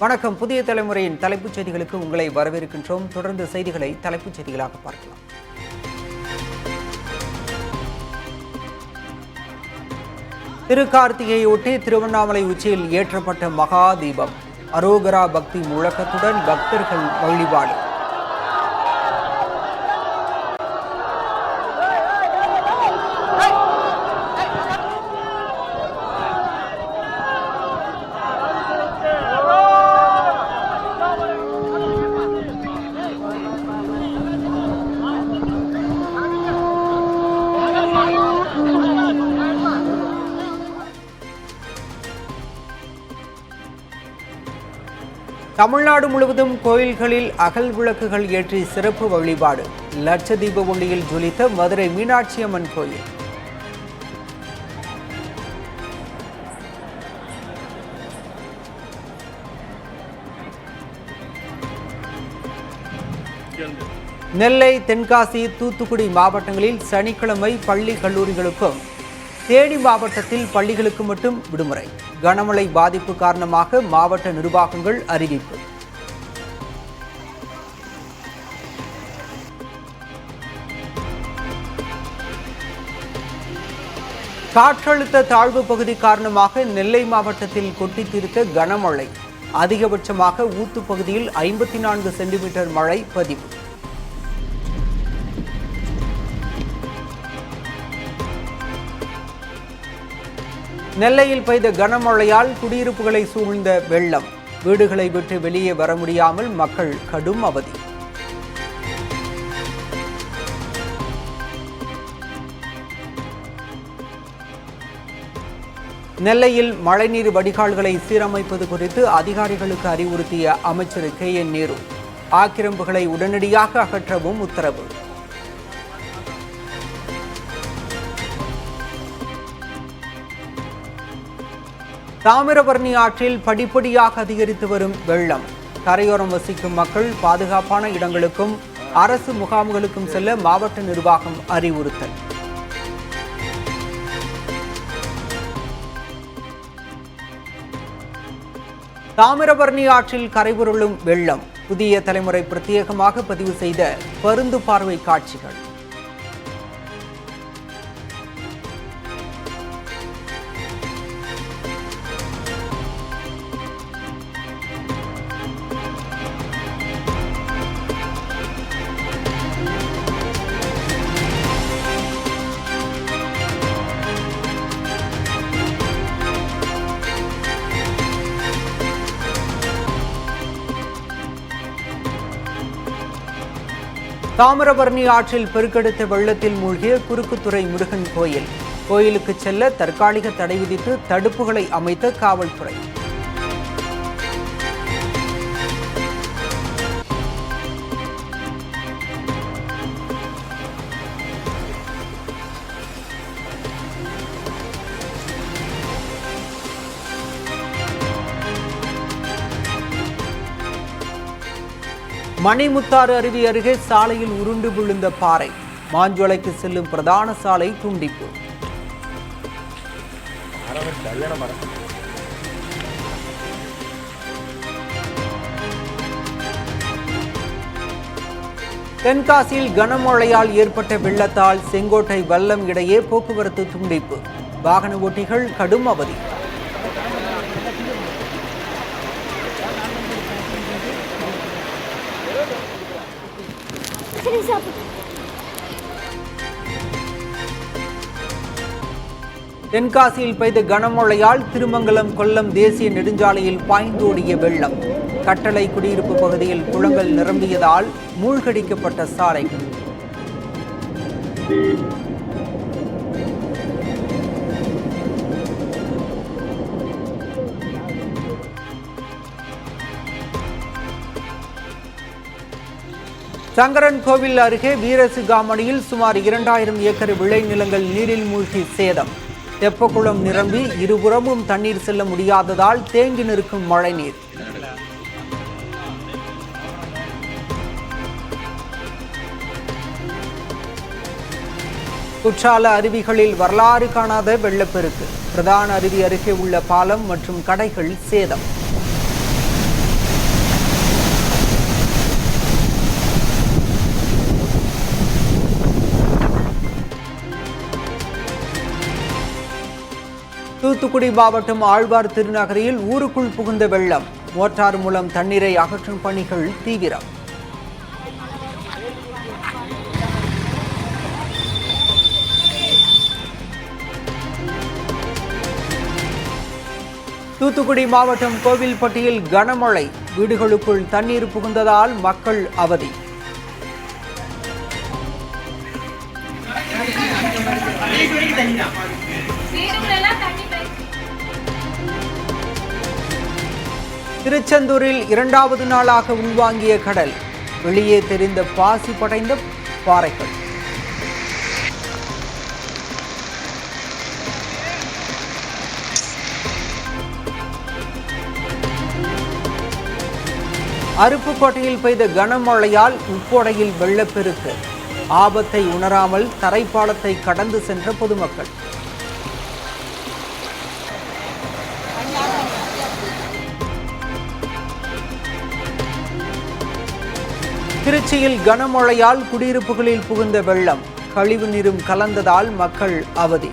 வணக்கம். புதிய தலைமுறையின் தலைப்புச் செய்திகளுக்கு உங்களை வரவேற்கின்றோம். தொடர்ந்து செய்திகளை தலைப்புச் செய்திகளாக பார்க்கலாம். திருக்கார்த்திகையொட்டி திருவண்ணாமலை உச்சியில் ஏற்றப்பட்ட மகா தீபம். அரோகரா பக்தி முழக்கத்துடன் பக்தர்கள் வழிபாடு. தமிழ்நாடு முழுவதும் கோயில்களில் அகல் விளக்குகள் ஏற்றி சிறப்பு வழிபாடு. லட்சதீப ஒளியில் ஜொலித்த மதுரை மீனாட்சி அம்மன் கோயில். நெல்லை, தென்காசி, தூத்துக்குடி மாவட்டங்களில் சனிக்கிழமை பள்ளி கல்லூரிகளுக்கும், தேனி மாவட்டத்தில் பள்ளிகளுக்கு மட்டும் விடுமுறை. கனமழை பாதிப்பு காரணமாக மாவட்ட நிர்வாகங்கள் அறிவிப்பு. காற்றழுத்த தாழ்வு பகுதி காரணமாக நெல்லை மாவட்டத்தில் கொட்டி தீர்த்த கனமழை. அதிகபட்சமாக ஊத்து பகுதியில் 54 சென்டிமீட்டர் மழை பதிவு. நெல்லையில் பெய்த கனமழையால் குடியிருப்புகளை சூழ்ந்த வெள்ளம். வீடுகளை விட்டு வெளியே வர முடியாமல் மக்கள் கடும் அவதி. நெல்லையில் மழைநீர் வடிகால்களை சீரமைப்பது குறித்து அதிகாரிகளுக்கு அறிவுறுத்திய அமைச்சர் KN நேரு. ஆக்கிரமிப்புகளை உடனடியாக அகற்றவும் உத்தரவு. தாமிரபரணி ஆற்றில் படிப்படியாக அதிகரித்து வரும் வெள்ளம். கரையோரம் வசிக்கும் மக்கள் பாதுகாப்பான இடங்களுக்கும் அரசு முகாம்களுக்கும் செல்ல மாவட்ட நிர்வாகம் அறிவுறுத்தல். தாமிரபரணி ஆற்றில் கரைபுரளும் வெள்ளம். புதிய தலைமுறை பிரத்யேகமாக பதிவு செய்த பருந்து பார்வை காட்சிகள். தாமிரபரணி ஆற்றில் பெருக்கெடுத்த வெள்ளத்தில் மூழ்கிய குறுக்குத்துறை முருகன் கோயில். கோயிலுக்கு செல்ல தற்காலிக தடை விதித்து தடுப்புகளை அமைத்த காவல்துறை. மணிமுத்தாறு அருவி அருகே சாலையில் உருண்டு விழுந்த பாறை. மாஞ்சோலைக்கு செல்லும் பிரதான சாலை துண்டிப்பு. தென்காசியில் கனமழையால் ஏற்பட்ட வெள்ளத்தால் செங்கோட்டை வல்லம் இடையே போக்குவரத்து துண்டிப்பு. வாகன ஓட்டிகள் கடும் அவதி. தென்காசியில் பெய்த கனமழையால் திருமங்கலம் கொல்லம் தேசிய நெடுஞ்சாலையில் பாய்ந்தோடிய வெள்ளம். கட்டளை குடியிருப்பு பகுதியில் குளங்கள் நிரம்பியதால் மூழ்கடிக்கப்பட்ட சாலைகள். சங்கரன் கோவில் அருகே வீரசிகாமணியில் சுமார் 2000 ஏக்கர் விளைநிலங்கள் நீரில் மூழ்கி சேதம். தெப்பக்குளம் நிரம்பி இருபுறமும் தண்ணீர் செல்ல முடியாததால் தேங்கி நிற்கும் மழைநீர். குற்றால அருவிகளில் வரலாறு காணாத வெள்ளப்பெருக்கு. பிரதான அருவி அருகே உள்ள பாலம் மற்றும் கடைகள் சேதம். தூத்துக்குடி மாவட்டம் ஆழ்வார் திருநகரில் ஊருக்குள் புகுந்த வெள்ளம். மோட்டார் மூலம் தண்ணீரை அகற்றும் பணிகள் தீவிரம். தூத்துக்குடி மாவட்டம் கோவில்பட்டியில் கனமழை. வீடுகளுக்குள் தண்ணீர் புகுந்ததால் மக்கள் அவதி. திருச்செந்தூரில் 2வது நாளாக உள்வாங்கிய கடல். வெளியே தெரிந்த பாசி படைந்த பாறைகள். அருப்புக்கோட்டையில் பெய்த கனமழையால் உப்போடையில் வெள்ளப்பெருக்கு. ஆபத்தை உணராமல் தரைப்பாலத்தை கடந்து சென்ற பொதுமக்கள். திருச்சியில் கனமழையால் குடியிருப்புகளில் புகுந்த வெள்ளம். கழிவு நீரும் கலந்ததால் மக்கள் அவதி.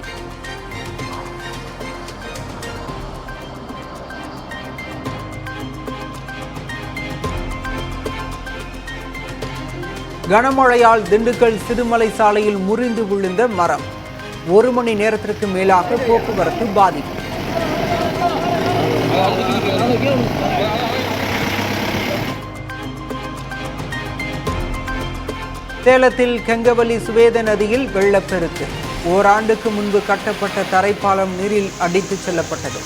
கனமழையால் திண்டுக்கல் சிறுமலை சாலையில் முறிந்து விழுந்த மரம். 1 மணி நேரத்திற்கு மேலாக போக்குவரத்து பாதிப்பு. சேலத்தில் கெங்கவல்லி சுவேத நதியில் வெள்ளப்பெருக்கு. ஓராண்டுக்கு முன்பு கட்டப்பட்ட தரைப்பாலம் நீரில் அடித்துச் செல்லப்பட்டது.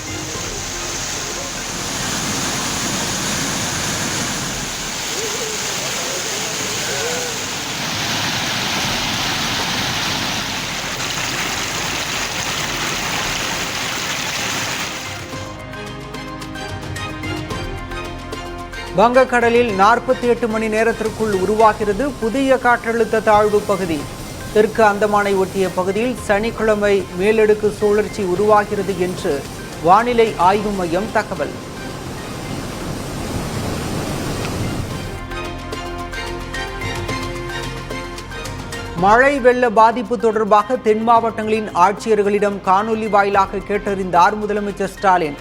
வங்கக்கடலில் 48 மணி நேரத்திற்குள் உருவாகிறது புதிய காற்றழுத்த தாழ்வு பகுதி. தெற்கு அந்தமானை ஒட்டிய பகுதியில் சனிக்கிழமை மேலடுக்கு சுழற்சி உருவாகிறது என்று வானிலை ஆய்வு மையம் தகவல். மழை வெள்ள பாதிப்பு தொடர்பாக தென் மாவட்டங்களின் ஆட்சியர்களிடம் காணொலி வாயிலாக கேட்டறிந்தார் முதலமைச்சர் ஸ்டாலின்.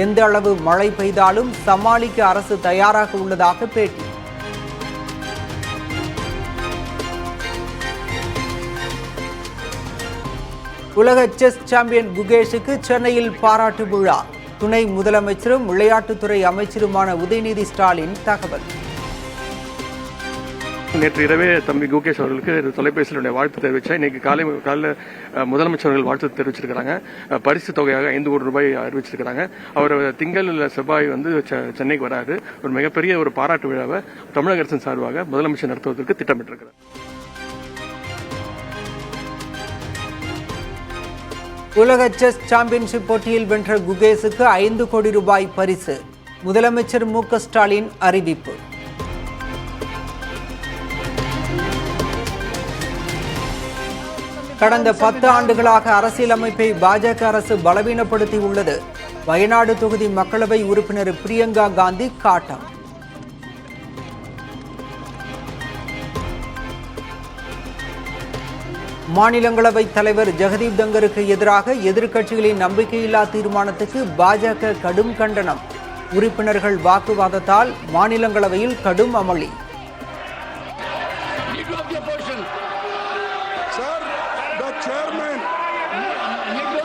எந்த அளவு மழை பெய்தாலும் சமாளிக்க அரசு தயாராக உள்ளதாக பேட்டி. உலக செஸ் சாம்பியன் குகேஷுக்கு சென்னையில் பாராட்டு விழா. துணை முதலமைச்சரும் விளையாட்டுத்துறை அமைச்சருமான உதயநிதி ஸ்டாலின் தகவல். நேற்று இரவே தம்பி குகேஷ் அவர்களுக்கு தொலைபேசியில் வாழ்த்து தெரிவித்தேன். இன்னைக்கு காலையில் முதலமைச்சர் அவர்கள் வாழ்த்து தெரிவிச்சிருக்கிறாங்க. பரிசு தொகையாக 5 கோடி ரூபாய் அறிவிச்சிருக்கிறாங்க. அவர் திங்கள் செவ்வாய் சென்னைக்கு வராது. ஒரு மிகப்பெரிய ஒரு பாராட்டு விழாவை தமிழக அரசின் சார்பாக முதலமைச்சர் நடத்துவதற்கு திட்டமிட்டிருக்கிறார். உலக செஸ் சாம்பியன்ஷிப் போட்டியில் வென்ற குகேஷுக்கு 5 கோடி ரூபாய் பரிசு. முதலமைச்சர் மு.க. ஸ்டாலின் அறிவிப்பு. கடந்த 10 ஆண்டுகளாக அரசியலமைப்பை பாஜக அரசு பலவீனப்படுத்தி உள்ளது. வயநாடு தொகுதி மக்களவை உறுப்பினர் பிரியங்கா காந்தி காட்டம். மாநிலங்களவை தலைவர் ஜெகதீப் தங்கருக்கு எதிராக எதிர்க்கட்சிகளின் நம்பிக்கையில்லா தீர்மானத்துக்கு பாஜக கடும் கண்டனம். உறுப்பினர்கள் வாக்குவாதத்தால் மாநிலங்களவையில் கடும் அமளி.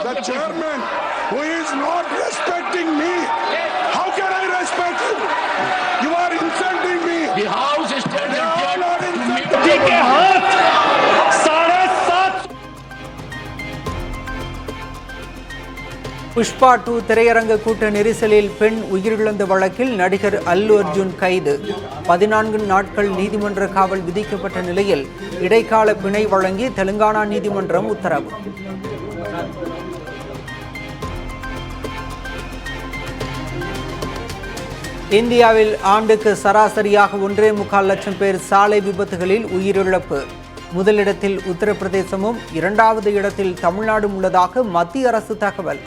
The chairman who is not respecting me, how can I respect him? You are insulting me. The house is standing You are not insulting ठीक है हाथ 7.5 புஷ்பா 2 திரையரங்க கூட்ட நெரிசலில் பெண் உயிரிழந்த வழக்கில் நடிகர் அல்லு அர்ஜுன் கைது. 14 நாட்கள் நீதிமன்ற காவல் விதிக்கப்பட்ட நிலையில் இடைக்கால பிணை வழங்கி தெலுங்கானா நீதிமன்றம் உத்தரவு. இந்தியாவில் ஆண்டுக்கு சராசரியாக 1.25 லட்சம் பேர் சாலை விபத்துகளில் உயிரிழப்பு. முதலிடத்தில் உத்தரப்பிரதேசமும் 2வது இடத்தில் தமிழ்நாடும் உள்ளதாக மத்திய அரசு தகவல்.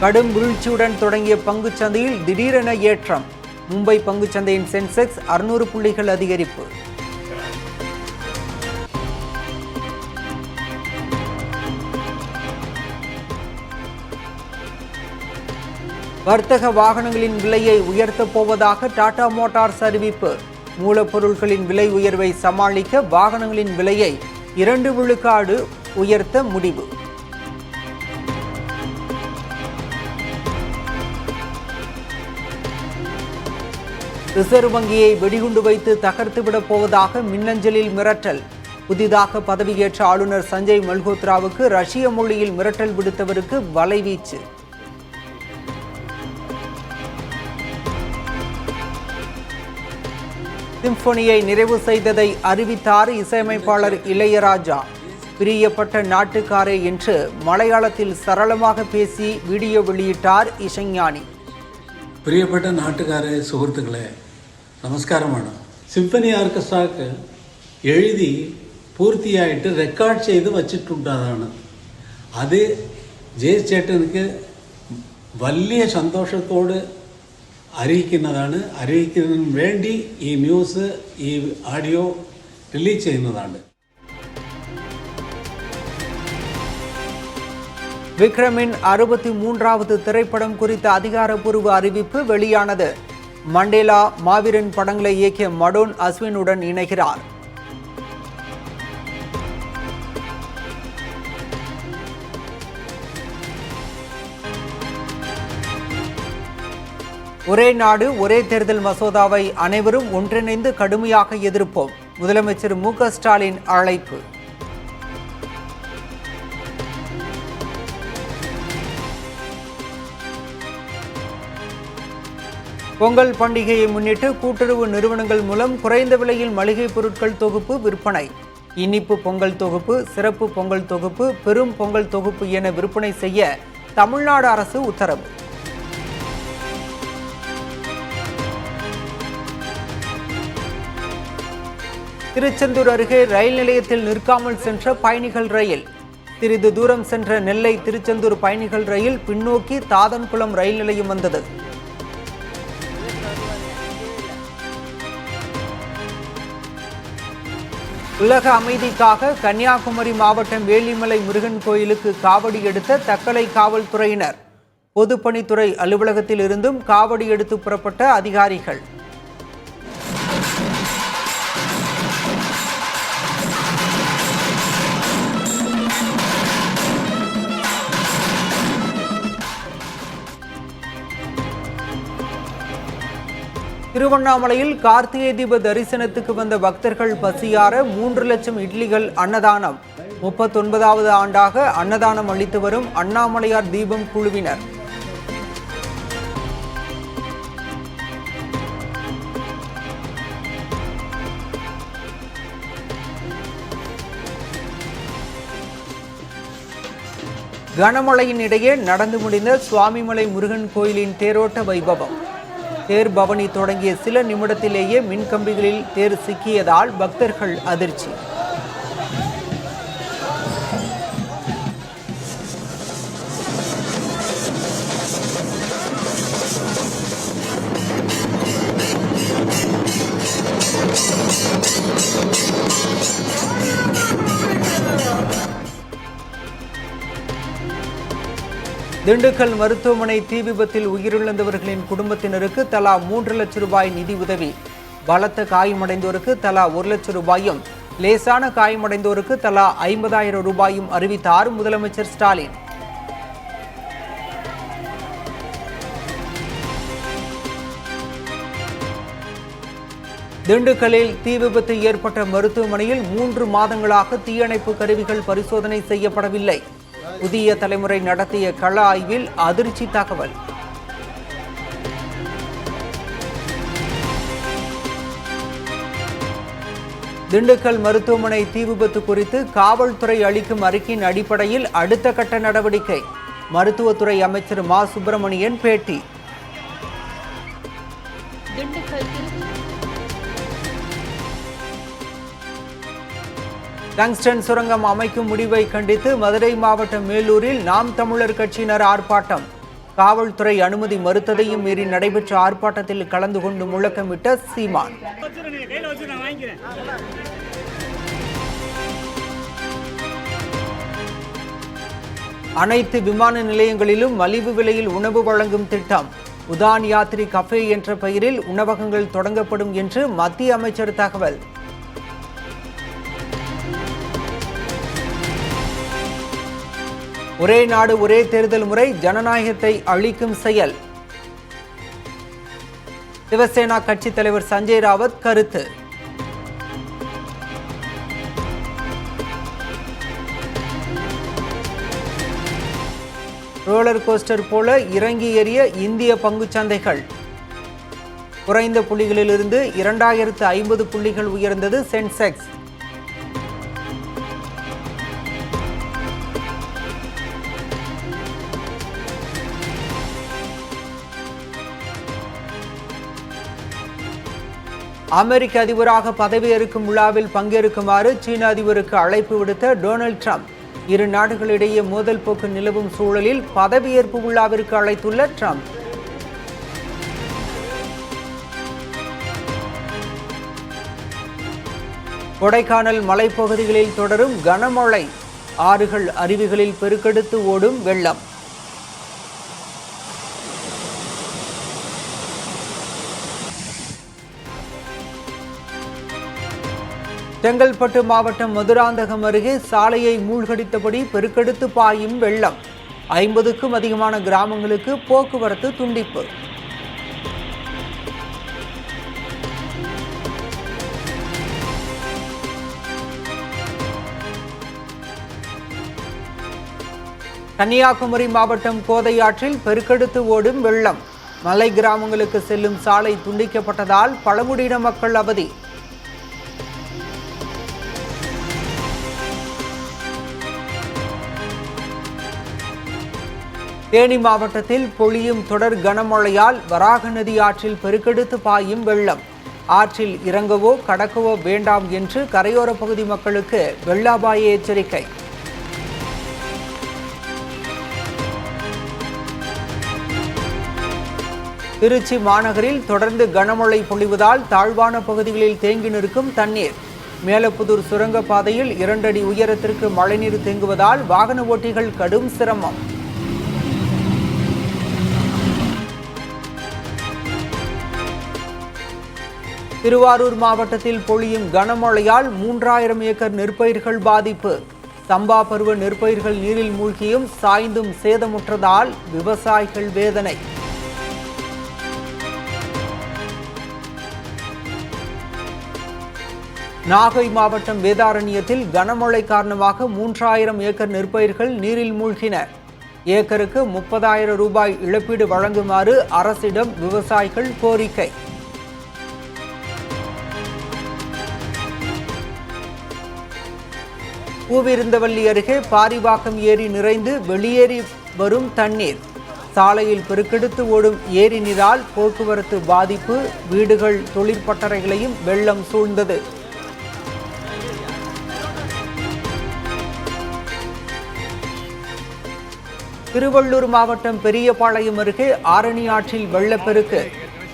கடும் வீழ்ச்சியுடன் தொடங்கிய பங்குச்சந்தையில் திடீரென ஏற்றம். மும்பை பங்குச்சந்தையின் சென்செக்ஸ் 600 புள்ளிகள் அதிகரிப்பு. வர்த்தக வாகனங்களின் விலையை உயர்த்தப் போவதாக டாடா மோட்டார்ஸ் அறிவிப்பு. மூலப்பொருட்களின் விலை உயர்வை சமாளிக்க வாகனங்களின் விலையை 2 விழுக்காடு உயர்த்த முடிவு. ரிசர்வ் வங்கியை வெடிகுண்டு வைத்து தகர்த்துவிடப் போவதாக மின்னஞ்சலில் மிரட்டல். புதிதாக பதவியேற்ற ஆளுநர் சஞ்சய் மல்ஹோத்ராவுக்கு ரஷ்ய மொழியில் மிரட்டல் விடுத்தவருக்கு வலைவீச்சு. சிம்பொனியை நிறைவு செய்ததை அறிவித்தார் இசையமைப்பாளர் இளையராஜா. பிரியப்பட்ட நாட்டுக்காரே என்று மலையாளத்தில் சரளமாக பேசி வீடியோ வெளியிட்டார் இசைஞானி. പ്രിയപ്പെട്ട നാട്ടുകാരെ, സുഹൃത്തുക്കളെ, നമസ്കാരമാണ്. സിംഫണി ഓർക്കസ്ട്രക്ക് എഴുതി പൂർത്തിയായിട്ട് റെക്കോർഡ് ചെയ്ത് വച്ചിട്ടുള്ളതാണ്. അത് ജയസ് ചേട്ടനുക്ക് വലിയ സന്തോഷത്തോട് അറിയിക്കുന്നതിന് വേണ്ടി ഈ ന്യൂസ്, ഈ ആഡിയോ റിലീസ് ചെയ്യുന്നതാണ്. விக்ரமின் 63வது திரைப்படம் குறித்த அதிகாரப்பூர்வ அறிவிப்பு வெளியானது. மண்டேலா மாவீரன் படங்களை இயக்கிய மடோன் அஸ்வினுடன் இணைகிறார். ஒரே நாடு ஒரே தேர்தல் மசோதாவை அனைவரும் ஒன்றிணைந்து கடுமையாக எதிர்ப்போம். முதலமைச்சர் மு.க. ஸ்டாலின் அழைப்பு. பொங்கல் பண்டிகையை முன்னிட்டு கூட்டுறவு நிறுவனங்கள் மூலம் குறைந்த விலையில் மளிகை பொருட்கள் தொகுப்பு விற்பனை. இனிப்பு பொங்கல் தொகுப்பு, சிறப்பு பொங்கல் தொகுப்பு, பெரும் பொங்கல் தொகுப்பு என விற்பனை செய்ய தமிழ்நாடு அரசு உத்தரவு. திருச்செந்தூர் அருகே ரயில் நிலையத்தில் நிற்காமல் சென்ற பயணிகள் ரயில். சிறிது தூரம் சென்ற நெல்லை திருச்செந்தூர் பயணிகள் ரயில் பின்னோக்கி தாதன்குளம் ரயில் நிலையம் வந்தது. உலக அமைதிக்காக கன்னியாகுமரி மாவட்டம் வேலிமலை முருகன் கோயிலுக்கு காவடி எடுத்த தக்கலை காவல்துறையினர். பொதுப்பணித்துறை அலுவலகத்தில் இருந்தும் காவடி எடுத்து புறப்பட்ட அதிகாரிகள். திருவண்ணாமலையில் கார்த்திகை தீப தரிசனத்துக்கு வந்த பக்தர்கள் பசியார 3 லட்சம் இட்லிகள் அன்னதானம். 39வது ஆண்டாக அன்னதானம் அளித்து வரும் அண்ணாமலையார் தீபம் குழுவினர். கனமழையின் இடையே நடந்து முடிந்த சுவாமிமலை முருகன் கோயிலின் தேரோட்ட வைபவம். தேர் பவனி தொடங்கிய சில நிமிடத்திலேயே மின்கம்பிகளில் தேர் சிக்கியதால் பக்தர்கள் அதிர்ச்சி. திண்டுக்கல் மருத்துவமனை தீ விபத்தில் உயிரிழந்தவர்களின் குடும்பத்தினருக்கு தலா 3 லட்சம் ரூபாய் நிதி உதவி. பலத்த காயமடைந்தோருக்கு தலா 1 லட்சம் ரூபாயும், லேசான காயமடைந்தோருக்கு தலா 50,000 ரூபாயும் அறிவித்தார் முதலமைச்சர் ஸ்டாலின். திண்டுக்கல்லில் தீ விபத்து ஏற்பட்ட மருத்துவமனையில் 3 மாதங்களாக தீயணைப்பு கருவிகள் பரிசோதனை செய்யப்படவில்லை. புதிய தலைமுறை நடத்திய கள ஆய்வில் அதிர்ச்சி தகவல். திண்டுக்கல் மருத்துவமனை தீ விபத்து குறித்து காவல்துறை அளிக்கும் அறிக்கையின் அடிப்படையில் அடுத்த கட்ட நடவடிக்கை. மருத்துவத்துறை அமைச்சர் மா சுப்பிரமணியன் பேட்டி. டங்ஸ்டன் சுரங்கம் அமைக்கும் முடிவை கண்டித்து மதுரை மாவட்டம் மேலூரில் நாம் தமிழர் கட்சியினர் ஆர்ப்பாட்டம். காவல்துறை அனுமதி மறுத்ததையும் மீறி நடைபெற்ற ஆர்ப்பாட்டத்தில் கலந்து கொண்டு முழக்கமிட்ட சீமான். அனைத்து விமான நிலையங்களிலும் மலிவு விலையில் உணவு வழங்கும் திட்டம். உதான் யாத்ரி கஃபே என்ற பெயரில் உணவகங்கள் தொடங்கப்படும் என்று மத்திய அமைச்சர் தகவல். ஒரே நாடு ஒரே தேர்தல் முறை ஜனநாயகத்தை அழிக்கும் செயல். சிவசேனா கட்சித் தலைவர் சஞ்சய் ராவத் கருத்து. ரோலர் கோஸ்டர் போல இறங்கி ஏறிய இந்திய பங்குச் சந்தைகள். குறைந்த புள்ளிகளிலிருந்து 2050 புள்ளிகள் உயர்ந்தது சென்செக்ஸ். அமெரிக்க அதிபராக பதவியேற்கும் விழாவில் பங்கேற்குமாறு சீன அதிபருக்கு அழைப்பு விடுத்த டொனால்ட் ட்ரம்ப். இரு நாடுகளிடையே மோதல் போக்கு நிலவும் சூழலில் பதவியேற்பு விழாவிற்கு அழைத்துள்ள ட்ரம்ப். கொடைக்கானல் மலைப்பகுதிகளில் தொடரும் கனமழை. ஆறுகள் அருவிகளில் பெருக்கெடுத்து ஓடும் வெள்ளம். செங்கல்பட்டு மாவட்டம் மதுராந்தகம் அருகே சாலையை மூழ்கடித்தபடி பெருக்கெடுத்து பாயும் வெள்ளம். 50க்கும் அதிகமான கிராமங்களுக்கு போக்குவரத்து துண்டிப்பு. கன்னியாகுமரி மாவட்டம் கோதையாற்றில் பெருக்கெடுத்து ஓடும் வெள்ளம். மலை கிராமங்களுக்கு செல்லும் சாலை துண்டிக்கப்பட்டதால் பழங்குடியின மக்கள் அவதி. தேனி மாவட்டத்தில் பொழியும் தொடர் கனமழையால் வராக நதி ஆற்றில் பெருக்கெடுத்து பாயும் வெள்ளம். ஆற்றில் இறங்கவோ கடக்கவோ வேண்டாம் என்று கரையோர பகுதி மக்களுக்கு வெள்ள அபாய எச்சரிக்கை. திருச்சி மாநகரில் தொடர்ந்து கனமழை பொழிவதால் தாழ்வான பகுதிகளில் தேங்கி நிற்கும் தண்ணீர். மேலப்புதூர் சுரங்கப்பாதையில் 2 அடி உயரத்திற்கு மழைநீர் தேங்குவதால் வாகன ஓட்டிகள் கடும் சிரமம். திருவாரூர் மாவட்டத்தில் பொழியும் கனமழையால் 3000 ஏக்கர் நெற்பயிர்கள் பாதிப்பு. சம்பா பருவ நெற்பயிர்கள் நீரில் மூழ்கியும் சாய்ந்தும் சேதமுற்றதால் விவசாயிகள் வேதனை. நாகை மாவட்டம் வேதாரண்யத்தில் கனமழை காரணமாக 3000 ஏக்கர் நெற்பயிர்கள் நீரில் மூழ்கின. ஏக்கருக்கு 30,000 ரூபாய் இழப்பீடு வழங்குமாறு அரசிடம் விவசாயிகள் கோரிக்கை. பூவிருந்தவல்லி அருகே பாரிவாக்கம் ஏரி நிறைந்து வெளியேறி வரும் தண்ணீர். சாலையில் பெருக்கெடுத்து ஓடும் ஏரி நீரால் போக்குவரத்து பாதிப்பு. வீடுகள், தொழிற்பட்டறைகளையும் வெள்ளம் சூழ்ந்தது. திருவள்ளூர் மாவட்டம் பெரியபாளையம் அருகே ஆரணி ஆற்றில் வெள்ளப்பெருக்கு.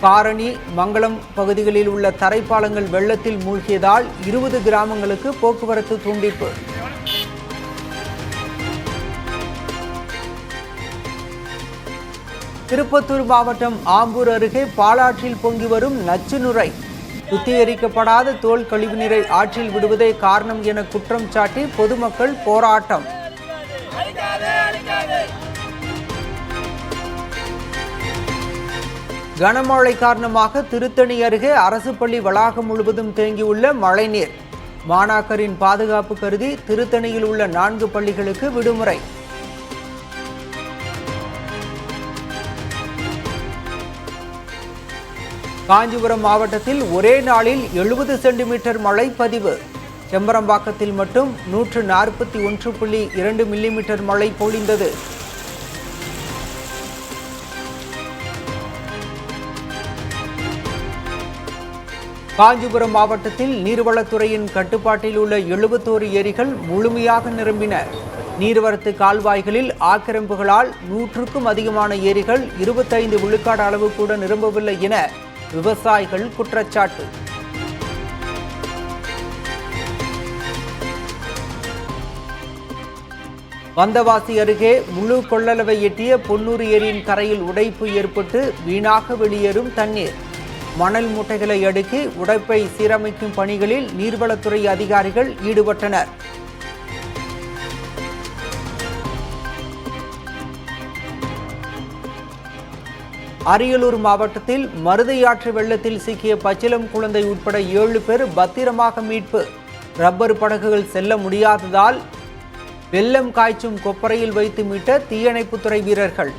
காரணி, மங்களம் பகுதிகளில் உள்ள தரைப்பாலங்கள் வெள்ளத்தில் மூழ்கியதால் 20 கிராமங்களுக்கு போக்குவரத்து துண்டிப்பு. திருப்பத்தூர் மாவட்டம் ஆம்பூர் அருகே பாலாற்றில் பொங்கி வரும் நச்சு நுரை. சுத்திகரிக்கப்படாத தோல் கழிவுநீரை ஆற்றில் விடுவதே காரணம் என குற்றம் சாட்டி பொதுமக்கள் போராட்டம். கனமழை காரணமாக திருத்தணி அருகே அரசு பள்ளி வளாகம் முழுவதும் தேங்கியுள்ள மழைநீர். மாணாக்கரின் பாதுகாப்பு கருதி திருத்தணியில் உள்ள 4 பள்ளிகளுக்கு விடுமுறை. காஞ்சிபுரம் மாவட்டத்தில் ஒரே நாளில் 70 சென்டிமீட்டர் மழை பதிவு. செம்பரம்பாக்கத்தில் மட்டும் 141.2 மில்லிமீட்டர் மழை பொழிந்தது. காஞ்சிபுரம் மாவட்டத்தில் நீர்வளத்துறையின் கட்டுப்பாட்டில் உள்ள 71 ஏரிகள் முழுமையாக நிரம்பின. நீர்வரத்து கால்வாய்களில் ஆக்கிரமிப்புகளால் 100க்கும் அதிகமான ஏரிகள் 25 விழுக்காடு அளவு கூட நிரம்பவில்லை என விவசாயிகள் குற்றச்சாட்டு. வந்தவாசி அருகே முழு கொள்ளளவை எட்டிய பொன்னூர் ஏரியின் கரையில் உடைப்பு ஏற்பட்டு வீணாக வெளியேறும் தண்ணீர். மணல் மூட்டைகளை அடுக்கி உடைப்பை சீரமைக்கும் பணிகளில் நீர்வளத்துறை அதிகாரிகள் ஈடுபட்டனர். அரியலூர் மாவட்டத்தில் மருதையாற்று வெள்ளத்தில் சிக்கிய பச்சிளம் குழந்தை உட்பட 7 பேர் பத்திரமாக மீட்பு. ரப்பர் படகுகள் செல்ல முடியாததால் வெள்ளம் காய்ச்சும் கொப்பரையில் வைத்து மீட்ட தீயணைப்புத்துறை வீரர்கள்.